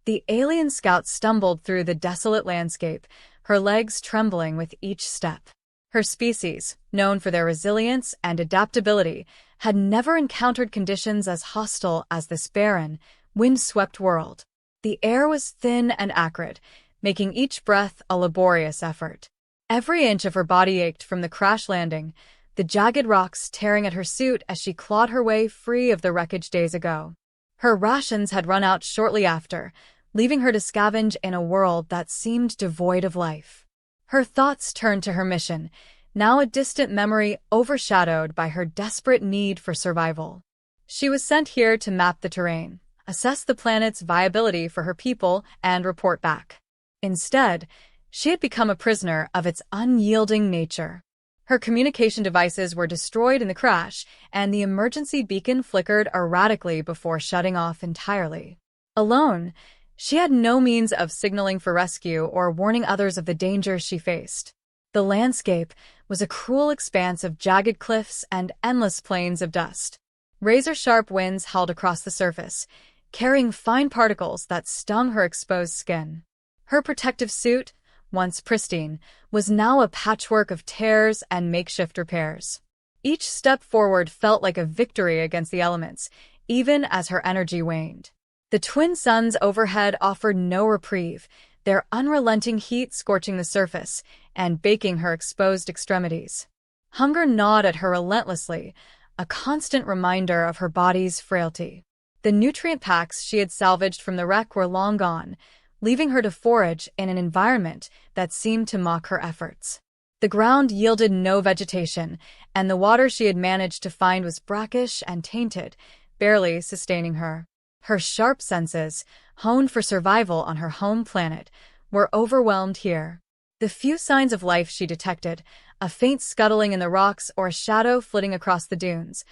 The alien scout stumbled through the desolate landscape, her legs trembling with each step. Her species, known for their resilience and adaptability, had never encountered conditions as hostile as this barren, wind-swept world. The air was thin and acrid, making each breath a laborious effort. Every inch of her body ached from the crash landing, the jagged rocks tearing at her suit as she clawed her way free of the wreckage days ago. Her rations had run out shortly after, leaving her to scavenge in a world that seemed devoid of life. Her thoughts turned to her mission, now a distant memory overshadowed by her desperate need for survival. She was sent here to map the terrain, assess the planet's viability for her people, and report back. Instead, she had become a prisoner of its unyielding nature. Her communication devices were destroyed in the crash, and the emergency beacon flickered erratically before shutting off entirely. Alone, she had no means of signaling for rescue or warning others of the dangers she faced. The landscape was a cruel expanse of jagged cliffs and endless plains of dust. Razor-sharp winds howled across the surface, carrying fine particles that stung her exposed skin. Her protective suit, once pristine, was now a patchwork of tears and makeshift repairs. Each step forward felt like a victory against the elements, even as her energy waned. The twin suns overhead offered no reprieve, their unrelenting heat scorching the surface and baking her exposed extremities. Hunger gnawed at her relentlessly, a constant reminder of her body's frailty. The nutrient packs she had salvaged from the wreck were long gone, leaving her to forage in an environment that seemed to mock her efforts. The ground yielded no vegetation, and the water she had managed to find was brackish and tainted, barely sustaining her. Her sharp senses, honed for survival on her home planet, were overwhelmed here. The few signs of life she detected, a faint scuttling in the rocks or a shadow flitting across the dunes,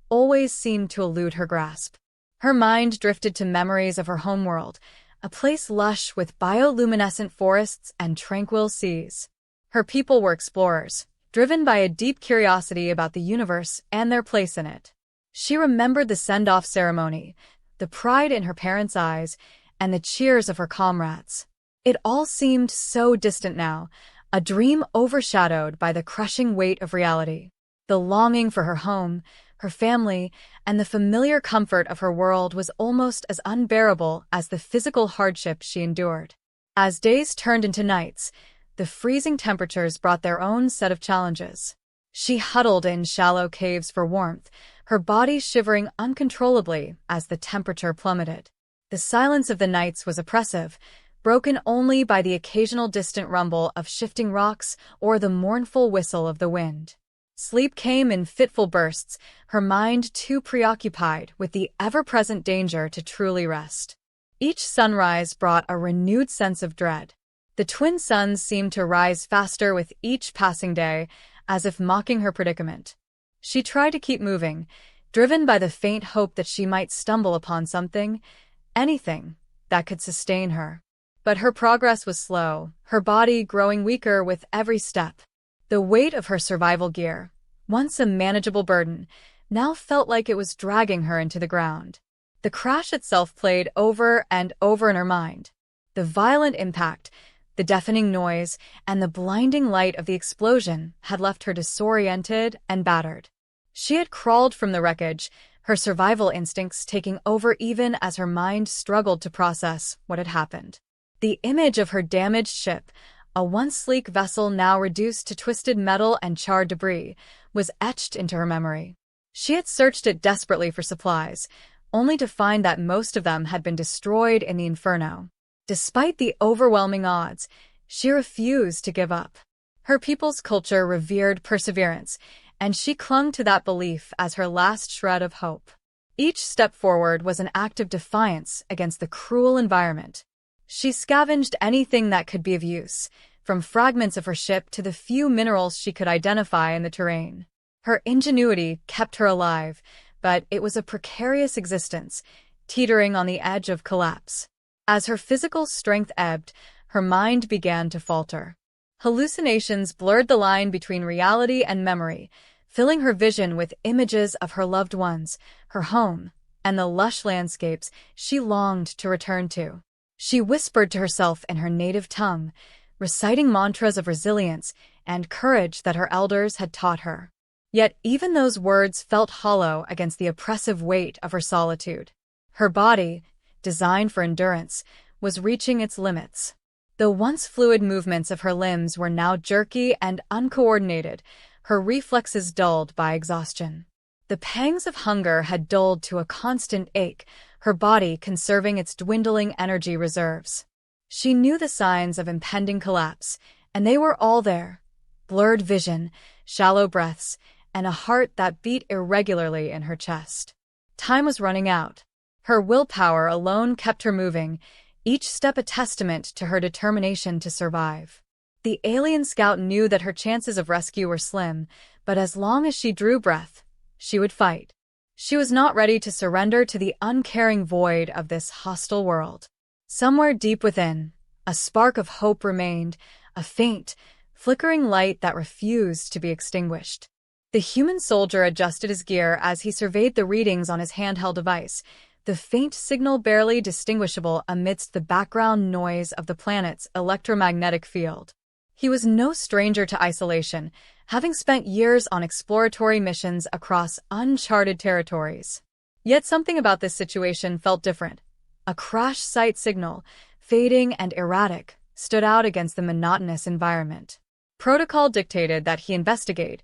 always seemed to elude her grasp. Her mind drifted to memories of her homeworld, a place lush with bioluminescent forests and tranquil seas. Her people were explorers, driven by a deep curiosity about the universe and their place in it. She remembered the send-off ceremony, the pride in her parents' eyes, and the cheers of her comrades. It all seemed so distant now, a dream overshadowed by the crushing weight of reality. The longing for her home, her family, and the familiar comfort of her world was almost as unbearable as the physical hardship she endured. As days turned into nights, the freezing temperatures brought their own set of challenges. She huddled in shallow caves for warmth, her body shivering uncontrollably as the temperature plummeted. The silence of the nights was oppressive, broken only by the occasional distant rumble of shifting rocks or the mournful whistle of the wind. Sleep came in fitful bursts, her mind too preoccupied with the ever-present danger to truly rest. Each sunrise brought a renewed sense of dread. The twin suns seemed to rise faster with each passing day, as if mocking her predicament. She tried to keep moving, driven by the faint hope that she might stumble upon something, anything, that could sustain her. But her progress was slow, her body growing weaker with every step. The weight of her survival gear, once a manageable burden, now felt like it was dragging her into the ground. The crash itself played over and over in her mind. The violent impact, the deafening noise, and the blinding light of the explosion had left her disoriented and battered. She had crawled from the wreckage, her survival instincts taking over even as her mind struggled to process what had happened. The image of her damaged ship, a once sleek vessel now reduced to twisted metal and charred debris, was etched into her memory. She had searched it desperately for supplies, only to find that most of them had been destroyed in the inferno. Despite the overwhelming odds, she refused to give up. Her people's culture revered perseverance, and she clung to that belief as her last shred of hope. Each step forward was an act of defiance against the cruel environment. She scavenged anything that could be of use, from fragments of her ship to the few minerals she could identify in the terrain. Her ingenuity kept her alive, but it was a precarious existence, teetering on the edge of collapse. As her physical strength ebbed, her mind began to falter. Hallucinations blurred the line between reality and memory, filling her vision with images of her loved ones, her home, and the lush landscapes she longed to return to. She whispered to herself in her native tongue, reciting mantras of resilience and courage that her elders had taught her. Yet even those words felt hollow against the oppressive weight of her solitude. Her body, designed for endurance, was reaching its limits. The once fluid movements of her limbs were now jerky and uncoordinated, her reflexes dulled by exhaustion. The pangs of hunger had dulled to a constant ache, her body conserving its dwindling energy reserves. She knew the signs of impending collapse, and they were all there: blurred vision, shallow breaths, and a heart that beat irregularly in her chest. Time was running out. Her willpower alone kept her moving, each step a testament to her determination to survive. The alien scout knew that her chances of rescue were slim, but as long as she drew breath, she would fight. She was not ready to surrender to the uncaring void of this hostile world. Somewhere deep within, a spark of hope remained, a faint, flickering light that refused to be extinguished. The human soldier adjusted his gear as he surveyed the readings on his handheld device, the faint signal barely distinguishable amidst the background noise of the planet's electromagnetic field. He was no stranger to isolation, having spent years on exploratory missions across uncharted territories. Yet something about this situation felt different. A crash site signal, fading and erratic, stood out against the monotonous environment. Protocol dictated that he investigate.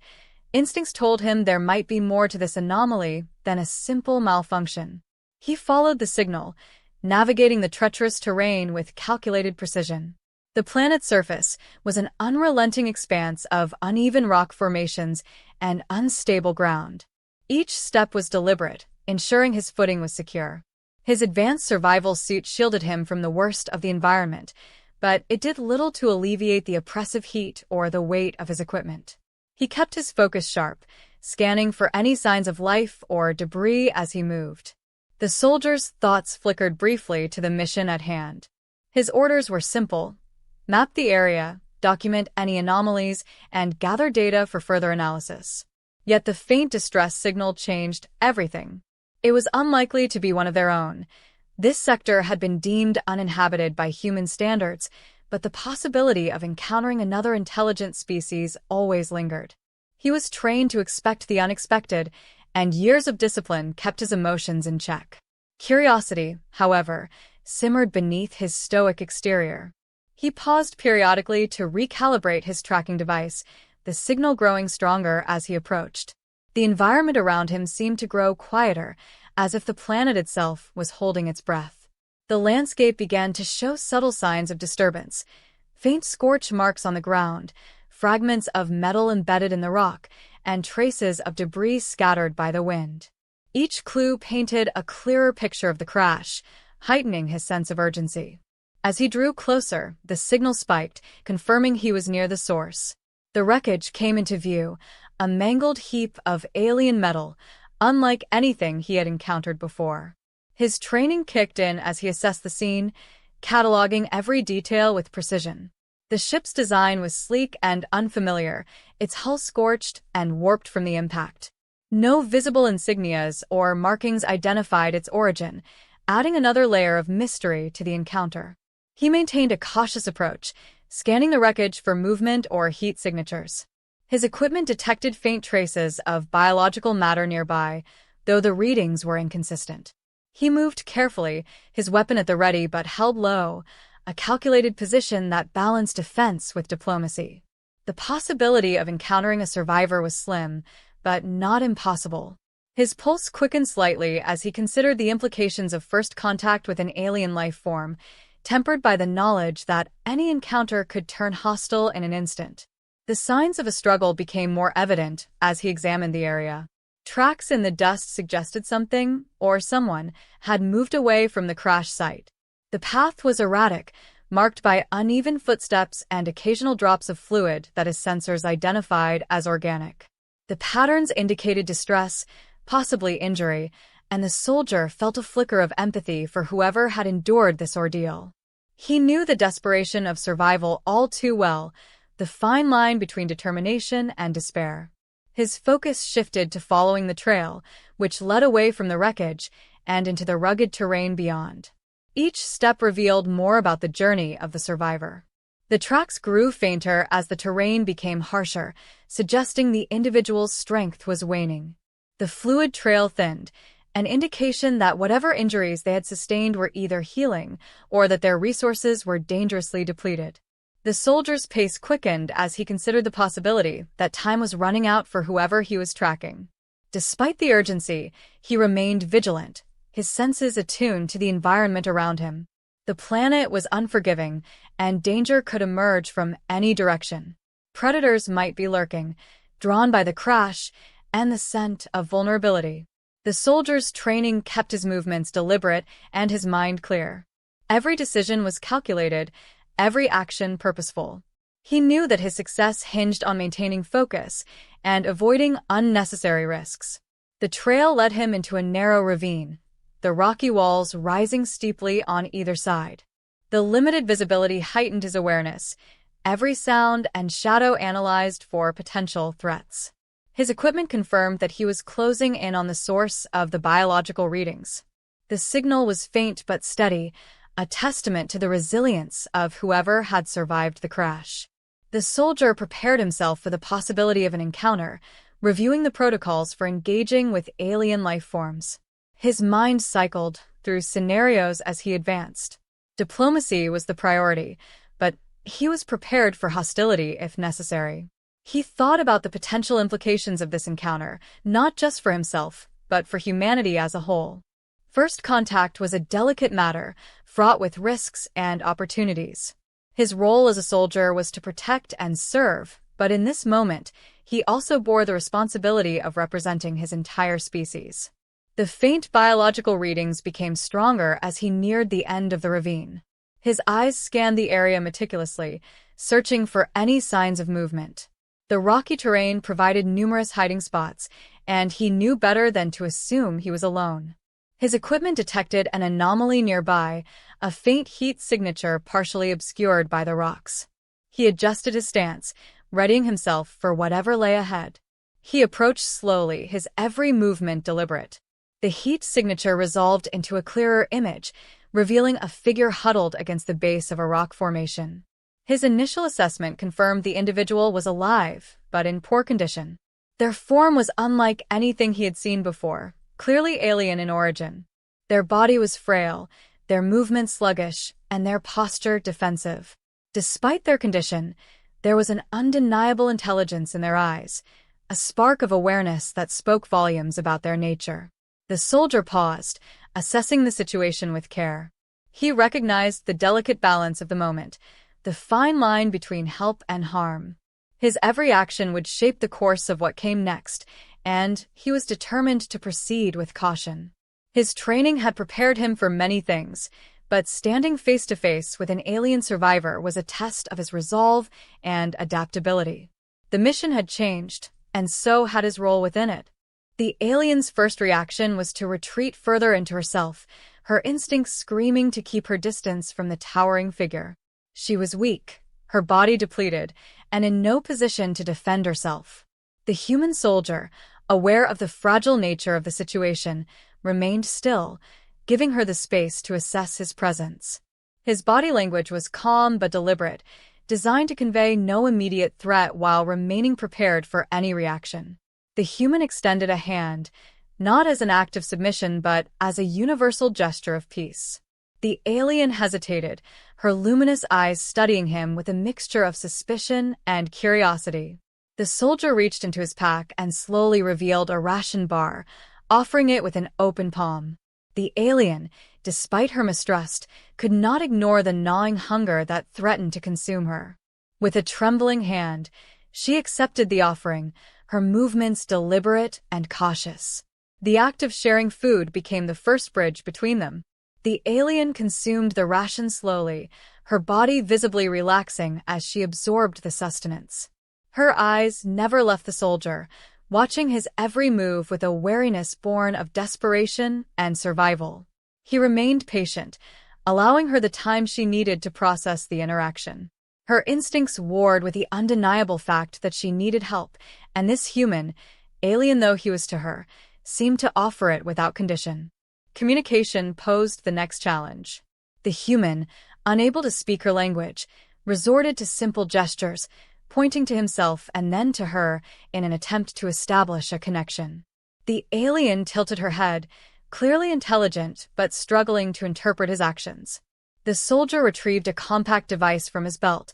Instincts told him there might be more to this anomaly than a simple malfunction. He followed the signal, navigating the treacherous terrain with calculated precision. The planet's surface was an unrelenting expanse of uneven rock formations and unstable ground. Each step was deliberate, ensuring his footing was secure. His advanced survival suit shielded him from the worst of the environment, but it did little to alleviate the oppressive heat or the weight of his equipment. He kept his focus sharp, scanning for any signs of life or debris as he moved. The soldier's thoughts flickered briefly to the mission at hand. His orders were simple: map the area, document any anomalies, and gather data for further analysis. Yet the faint distress signal changed everything. It was unlikely to be one of their own. This sector had been deemed uninhabited by human standards, but the possibility of encountering another intelligent species always lingered. He was trained to expect the unexpected, and years of discipline kept his emotions in check. Curiosity, however, simmered beneath his stoic exterior. He paused periodically to recalibrate his tracking device, the signal growing stronger as he approached. The environment around him seemed to grow quieter, as if the planet itself was holding its breath. The landscape began to show subtle signs of disturbance: faint scorch marks on the ground, fragments of metal embedded in the rock, and traces of debris scattered by the wind. Each clue painted a clearer picture of the crash, heightening his sense of urgency. As he drew closer, the signal spiked, confirming he was near the source. The wreckage came into view, a mangled heap of alien metal, unlike anything he had encountered before. His training kicked in as he assessed the scene, cataloging every detail with precision. The ship's design was sleek and unfamiliar, its hull scorched and warped from the impact. No visible insignias or markings identified its origin, adding another layer of mystery to the encounter. He maintained a cautious approach, scanning the wreckage for movement or heat signatures. His equipment detected faint traces of biological matter nearby, though the readings were inconsistent. He moved carefully, his weapon at the ready but held low, a calculated position that balanced defense with diplomacy. The possibility of encountering a survivor was slim, but not impossible. His pulse quickened slightly as he considered the implications of first contact with an alien life form, tempered by the knowledge that any encounter could turn hostile in an instant. The signs of a struggle became more evident as he examined the area. Tracks in the dust suggested something, or someone, had moved away from the crash site. The path was erratic, marked by uneven footsteps and occasional drops of fluid that his sensors identified as organic. The patterns indicated distress, possibly injury, and the soldier felt a flicker of empathy for whoever had endured this ordeal. He knew the desperation of survival all too well, the fine line between determination and despair. His focus shifted to following the trail, which led away from the wreckage and into the rugged terrain beyond. Each step revealed more about the journey of the survivor. The tracks grew fainter as the terrain became harsher, suggesting the individual's strength was waning. The fluid trail thinned, an indication that whatever injuries they had sustained were either healing or that their resources were dangerously depleted. The soldier's pace quickened as he considered the possibility that time was running out for whoever he was tracking. Despite the urgency, he remained vigilant, his senses attuned to the environment around him. The planet was unforgiving, and danger could emerge from any direction. Predators might be lurking, drawn by the crash and the scent of vulnerability. The soldier's training kept his movements deliberate and his mind clear. Every decision was calculated, every action purposeful. He knew that his success hinged on maintaining focus and avoiding unnecessary risks. The trail led him into a narrow ravine, the rocky walls rising steeply on either side. The limited visibility heightened his awareness, every sound and shadow analyzed for potential threats. His equipment confirmed that he was closing in on the source of the biological readings. The signal was faint but steady, a testament to the resilience of whoever had survived the crash. The soldier prepared himself for the possibility of an encounter, reviewing the protocols for engaging with alien life forms. His mind cycled through scenarios as he advanced. Diplomacy was the priority, but he was prepared for hostility if necessary. He thought about the potential implications of this encounter, not just for himself, but for humanity as a whole. First contact was a delicate matter, fraught with risks and opportunities. His role as a soldier was to protect and serve, but in this moment, he also bore the responsibility of representing his entire species. The faint biological readings became stronger as he neared the end of the ravine. His eyes scanned the area meticulously, searching for any signs of movement. The rocky terrain provided numerous hiding spots, and he knew better than to assume he was alone. His equipment detected an anomaly nearby, a faint heat signature partially obscured by the rocks. He adjusted his stance, readying himself for whatever lay ahead. He approached slowly, his every movement deliberate. The heat signature resolved into a clearer image, revealing a figure huddled against the base of a rock formation. His initial assessment confirmed the individual was alive, but in poor condition. Their form was unlike anything he had seen before, clearly alien in origin. Their body was frail, their movement sluggish, and their posture defensive. Despite their condition, there was an undeniable intelligence in their eyes, a spark of awareness that spoke volumes about their nature. The soldier paused, assessing the situation with care. He recognized the delicate balance of the moment, the fine line between help and harm. His every action would shape the course of what came next, and he was determined to proceed with caution. His training had prepared him for many things, but standing face to face with an alien survivor was a test of his resolve and adaptability. The mission had changed, and so had his role within it. The alien's first reaction was to retreat further into herself, her instincts screaming to keep her distance from the towering figure. She was weak, her body depleted, and in no position to defend herself. The human soldier, aware of the fragile nature of the situation, remained still, giving her the space to assess his presence. His body language was calm but deliberate, designed to convey no immediate threat while remaining prepared for any reaction. The human extended a hand, not as an act of submission but as a universal gesture of peace. The alien hesitated, her luminous eyes studying him with a mixture of suspicion and curiosity. The soldier reached into his pack and slowly revealed a ration bar, offering it with an open palm. The alien, despite her mistrust, could not ignore the gnawing hunger that threatened to consume her. With a trembling hand, she accepted the offering, her movements deliberate and cautious. The act of sharing food became the first bridge between them. The alien consumed the ration slowly, her body visibly relaxing as she absorbed the sustenance. Her eyes never left the soldier, watching his every move with a wariness born of desperation and survival. He remained patient, allowing her the time she needed to process the interaction. Her instincts warred with the undeniable fact that she needed help, and this human, alien though he was to her, seemed to offer it without condition. Communication posed the next challenge. The human, unable to speak her language, resorted to simple gestures, pointing to himself and then to her in an attempt to establish a connection. The alien tilted her head, clearly intelligent but struggling to interpret his actions. The soldier retrieved a compact device from his belt,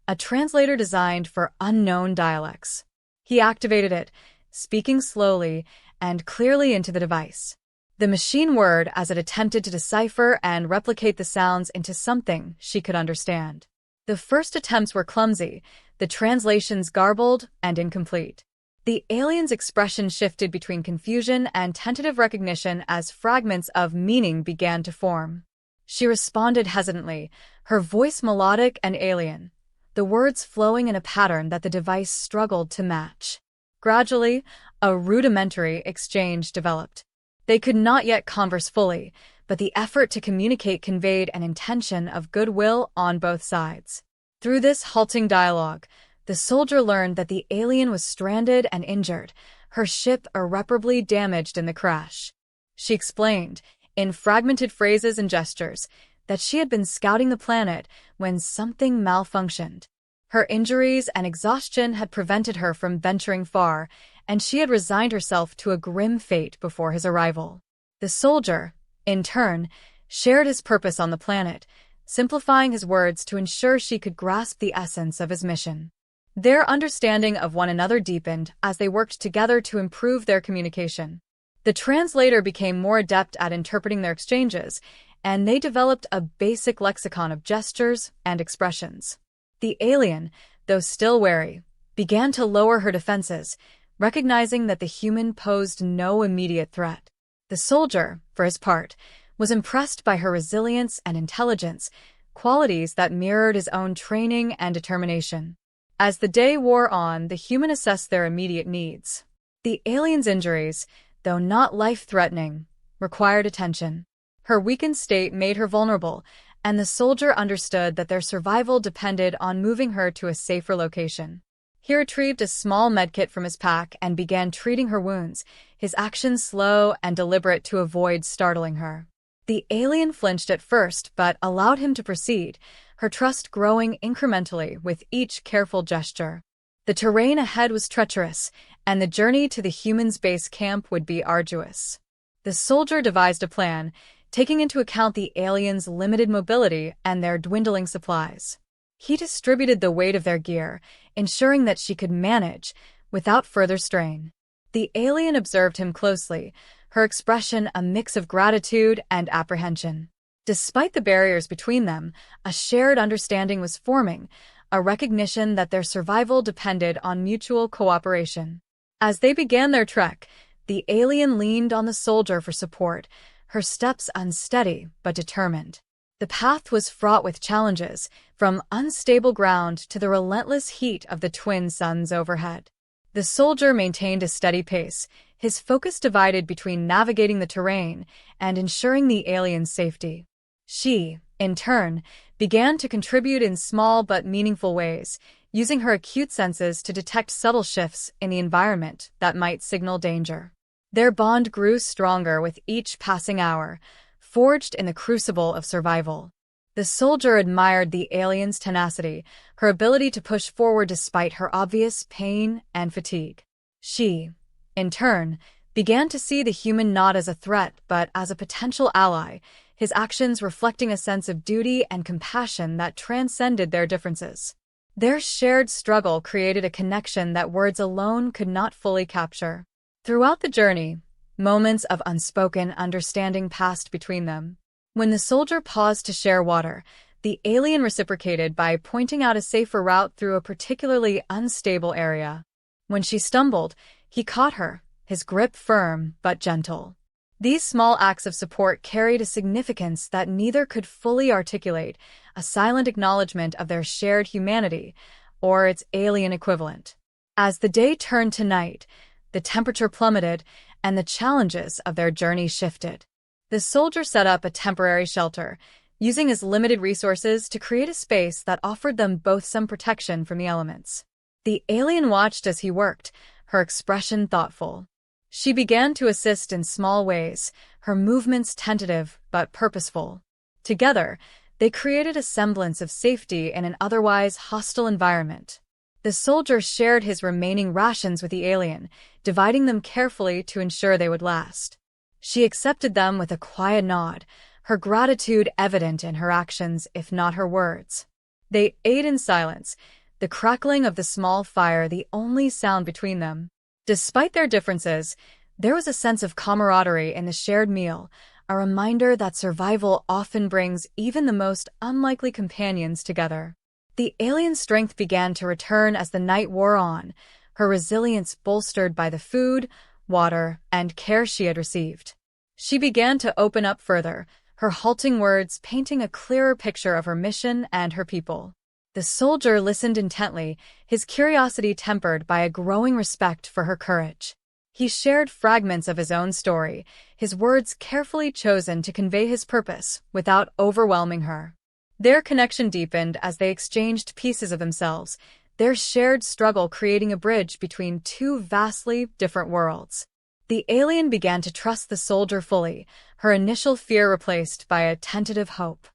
a translator designed for unknown dialects. He activated it, speaking slowly and clearly into the device. The machine whirred as it attempted to decipher and replicate the sounds into something she could understand. The first attempts were clumsy, the translations garbled and incomplete. The alien's expression shifted between confusion and tentative recognition as fragments of meaning began to form. She responded hesitantly, her voice melodic and alien, the words flowing in a pattern that the device struggled to match. Gradually, a rudimentary exchange developed. They could not yet converse fully, but the effort to communicate conveyed an intention of goodwill on both sides. Through this halting dialogue, the soldier learned that the alien was stranded and injured, her ship irreparably damaged in the crash. She explained, in fragmented phrases and gestures, that she had been scouting the planet when something malfunctioned. Her injuries and exhaustion had prevented her from venturing far, and she had resigned herself to a grim fate before his arrival. The soldier, in turn, shared his purpose on the planet, simplifying his words to ensure she could grasp the essence of his mission. Their understanding of one another deepened as they worked together to improve their communication. The translator became more adept at interpreting their exchanges, and they developed a basic lexicon of gestures and expressions. The alien, though still wary, began to lower her defenses, recognizing that the human posed no immediate threat. The soldier, for his part, was impressed by her resilience and intelligence, qualities that mirrored his own training and determination. As the day wore on, the human assessed their immediate needs. The alien's injuries, though not life-threatening, required attention. Her weakened state made her vulnerable, and the soldier understood that their survival depended on moving her to a safer location. He retrieved a small medkit from his pack and began treating her wounds, his actions slow and deliberate to avoid startling her. The alien flinched at first but allowed him to proceed, her trust growing incrementally with each careful gesture. The terrain ahead was treacherous, and the journey to the human's base camp would be arduous. The soldier devised a plan, taking into account the aliens' limited mobility and their dwindling supplies. He distributed the weight of their gear, ensuring that she could manage without further strain. The alien observed him closely, her expression a mix of gratitude and apprehension. Despite the barriers between them, a shared understanding was forming, a recognition that their survival depended on mutual cooperation. As they began their trek, the alien leaned on the soldier for support, her steps unsteady but determined. The path was fraught with challenges, from unstable ground to the relentless heat of the twin suns overhead. The soldier maintained a steady pace, his focus divided between navigating the terrain and ensuring the alien's safety. She, in turn, began to contribute in small but meaningful ways, using her acute senses to detect subtle shifts in the environment that might signal danger. Their bond grew stronger with each passing hour, forged in the crucible of survival. The soldier admired the alien's tenacity, her ability to push forward despite her obvious pain and fatigue. She, in turn, began to see the human not as a threat but as a potential ally, his actions reflecting a sense of duty and compassion that transcended their differences. Their shared struggle created a connection that words alone could not fully capture. Throughout the journey, moments of unspoken understanding passed between them. When the soldier paused to share water, the alien reciprocated by pointing out a safer route through a particularly unstable area. When she stumbled, he caught her, his grip firm but gentle. These small acts of support carried a significance that neither could fully articulate, a silent acknowledgement of their shared humanity, or its alien equivalent. As the day turned to night, the temperature plummeted, and the challenges of their journey shifted. The soldier set up a temporary shelter, using his limited resources to create a space that offered them both some protection from the elements. The alien watched as he worked, her expression thoughtful. She began to assist in small ways, her movements tentative but purposeful. Together, They created a semblance of safety in an otherwise hostile environment. The soldier shared his remaining rations with the alien, dividing them carefully to ensure they would last. She accepted them with a quiet nod, her gratitude evident in her actions, if not her words. They ate in silence, the crackling of the small fire the only sound between them. Despite their differences, there was a sense of camaraderie in the shared meal, a reminder that survival often brings even the most unlikely companions together. The alien's strength began to return as the night wore on, her resilience bolstered by the food, water, and care she had received. She began to open up further, her halting words painting a clearer picture of her mission and her people. The soldier listened intently, his curiosity tempered by a growing respect for her courage. He shared fragments of his own story, his words carefully chosen to convey his purpose without overwhelming her. Their connection deepened as they exchanged pieces of themselves, their shared struggle creating a bridge between two vastly different worlds. The alien began to trust the soldier fully, her initial fear replaced by a tentative hope.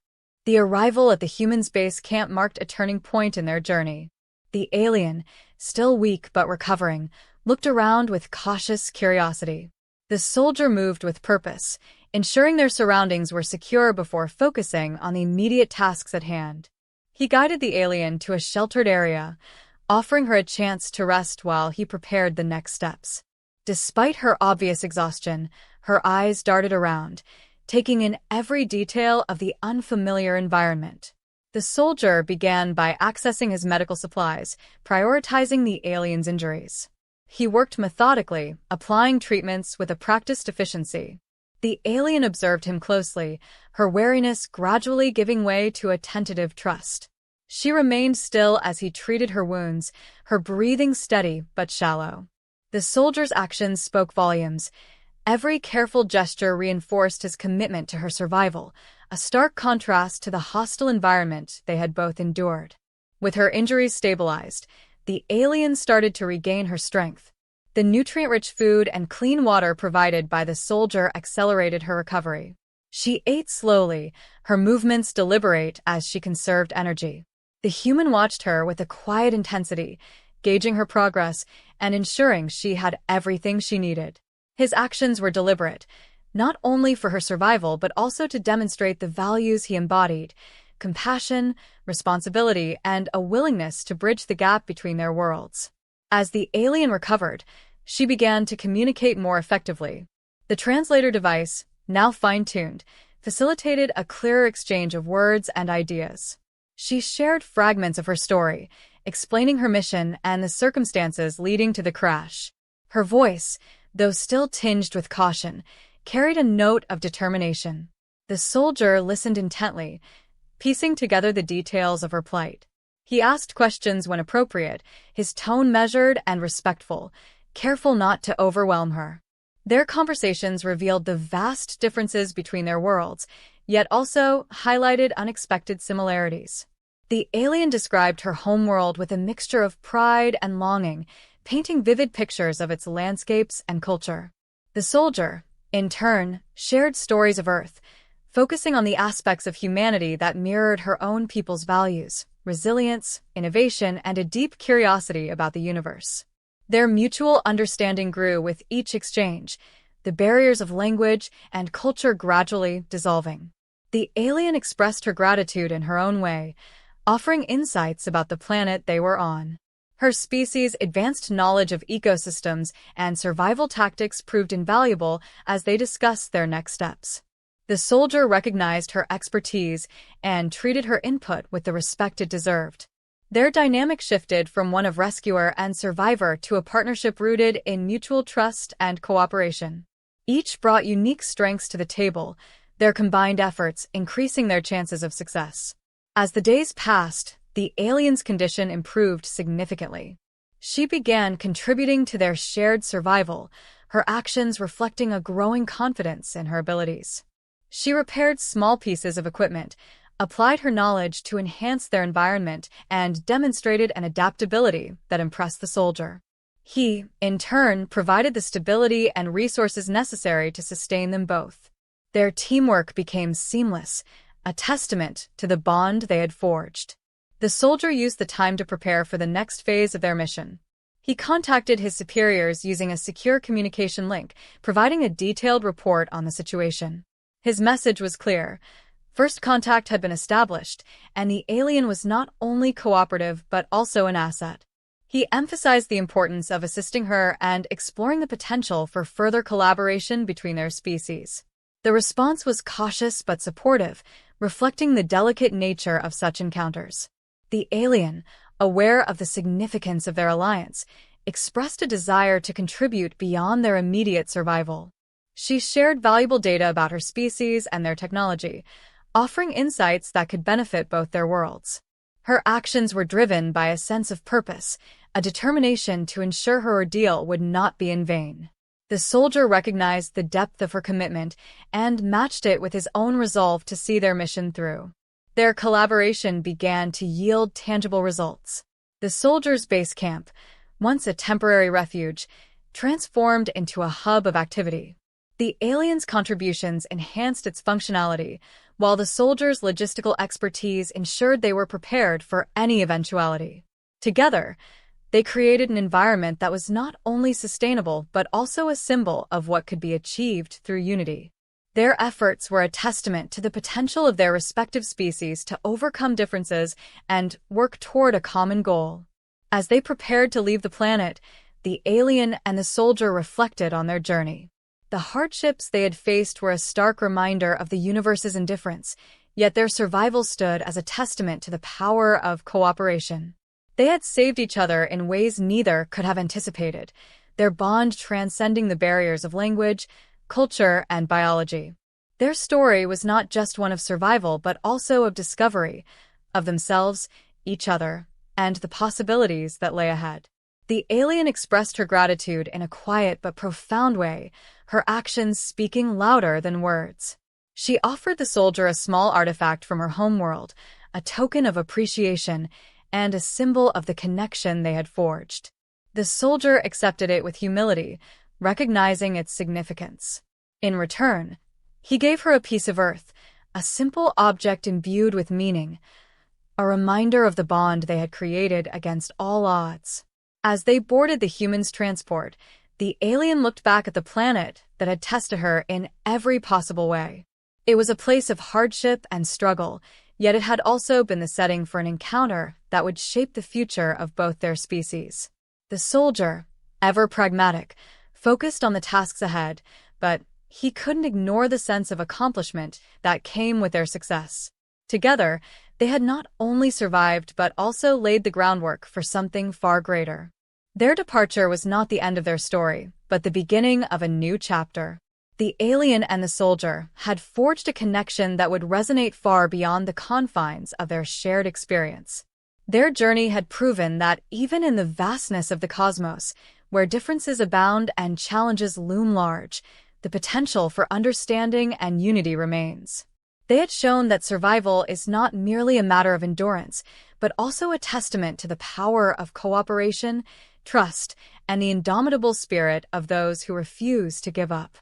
The arrival at the human's base camp marked a turning point in their journey. The alien, still weak but recovering, looked around with cautious curiosity. The soldier moved with purpose, ensuring their surroundings were secure before focusing on the immediate tasks at hand. He guided the alien to a sheltered area, offering her a chance to rest while he prepared the next steps. Despite her obvious exhaustion, her eyes darted around, taking in every detail of the unfamiliar environment. The soldier began by accessing his medical supplies, prioritizing the alien's injuries. He worked methodically, applying treatments with a practiced efficiency. The alien observed him closely, her wariness gradually giving way to a tentative trust. She remained still as he treated her wounds, her breathing steady but shallow. The soldier's actions spoke volumes. Every careful gesture reinforced his commitment to her survival, a stark contrast to the hostile environment they had both endured. With her injuries stabilized, the alien started to regain her strength. The nutrient-rich food and clean water provided by the soldier accelerated her recovery. She ate slowly, her movements deliberate as she conserved energy. The human watched her with a quiet intensity, gauging her progress and ensuring she had everything she needed. His actions were deliberate, not only for her survival but also to demonstrate the values he embodied: compassion, responsibility, and a willingness to bridge the gap between their worlds. As the alien recovered, she began to communicate more effectively. The translator device, now fine-tuned, facilitated a clearer exchange of words and ideas. She shared fragments of her story, explaining her mission and the circumstances leading to the crash. Her voice, though still tinged with caution, carried a note of determination. The soldier listened intently, piecing together the details of her plight. He asked questions when appropriate, his tone measured and respectful, careful not to overwhelm her. Their conversations revealed the vast differences between their worlds, yet also highlighted unexpected similarities. The alien described her homeworld with a mixture of pride and longing, painting vivid pictures of its landscapes and culture. The soldier, in turn, shared stories of Earth, focusing on the aspects of humanity that mirrored her own people's values: resilience, innovation, and a deep curiosity about the universe. Their mutual understanding grew with each exchange, the barriers of language and culture gradually dissolving. The alien expressed her gratitude in her own way, offering insights about the planet they were on. Her species' advanced knowledge of ecosystems and survival tactics proved invaluable as they discussed their next steps. The soldier recognized her expertise and treated her input with the respect it deserved. Their dynamic shifted from one of rescuer and survivor to a partnership rooted in mutual trust and cooperation. Each brought unique strengths to the table, their combined efforts increasing their chances of success. As the days passed, the alien's condition improved significantly. She began contributing to their shared survival, her actions reflecting a growing confidence in her abilities. She repaired small pieces of equipment, applied her knowledge to enhance their environment, and demonstrated an adaptability that impressed the soldier. He, in turn, provided the stability and resources necessary to sustain them both. Their teamwork became seamless, a testament to the bond they had forged. The soldier used the time to prepare for the next phase of their mission. He contacted his superiors using a secure communication link, providing a detailed report on the situation. His message was clear. First contact had been established, and the alien was not only cooperative but also an asset. He emphasized the importance of assisting her and exploring the potential for further collaboration between their species. The response was cautious but supportive, reflecting the delicate nature of such encounters. The alien, aware of the significance of their alliance, expressed a desire to contribute beyond their immediate survival. She shared valuable data about her species and their technology, offering insights that could benefit both their worlds. Her actions were driven by a sense of purpose, a determination to ensure her ordeal would not be in vain. The soldier recognized the depth of her commitment and matched it with his own resolve to see their mission through. Their collaboration began to yield tangible results. The soldier's base camp, once a temporary refuge, transformed into a hub of activity. The alien's contributions enhanced its functionality, while the soldiers' logistical expertise ensured they were prepared for any eventuality. Together, they created an environment that was not only sustainable but also a symbol of what could be achieved through unity. Their efforts were a testament to the potential of their respective species to overcome differences and work toward a common goal. As they prepared to leave the planet, the alien and the soldier reflected on their journey. The hardships they had faced were a stark reminder of the universe's indifference, yet their survival stood as a testament to the power of cooperation. They had saved each other in ways neither could have anticipated, their bond transcending the barriers of language, culture, and biology. Their story was not just one of survival but also of discovery, of themselves, each other, and the possibilities that lay ahead. The alien expressed her gratitude in a quiet but profound way, her actions speaking louder than words. She offered the soldier a small artifact from her homeworld, a token of appreciation and a symbol of the connection they had forged. The soldier accepted it with humility, recognizing its significance. In return, he gave her a piece of earth, a simple object imbued with meaning, a reminder of the bond they had created against all odds. As they boarded the human's transport, the alien looked back at the planet that had tested her in every possible way. It was a place of hardship and struggle, yet it had also been the setting for an encounter that would shape the future of both their species. The soldier, ever pragmatic, focused on the tasks ahead, but he couldn't ignore the sense of accomplishment that came with their success. Together, they had not only survived but also laid the groundwork for something far greater. Their departure was not the end of their story, but the beginning of a new chapter. The alien and the soldier had forged a connection that would resonate far beyond the confines of their shared experience. Their journey had proven that even in the vastness of the cosmos, where differences abound and challenges loom large, the potential for understanding and unity remains. They had shown that survival is not merely a matter of endurance, but also a testament to the power of cooperation, trust, and the indomitable spirit of those who refuse to give up.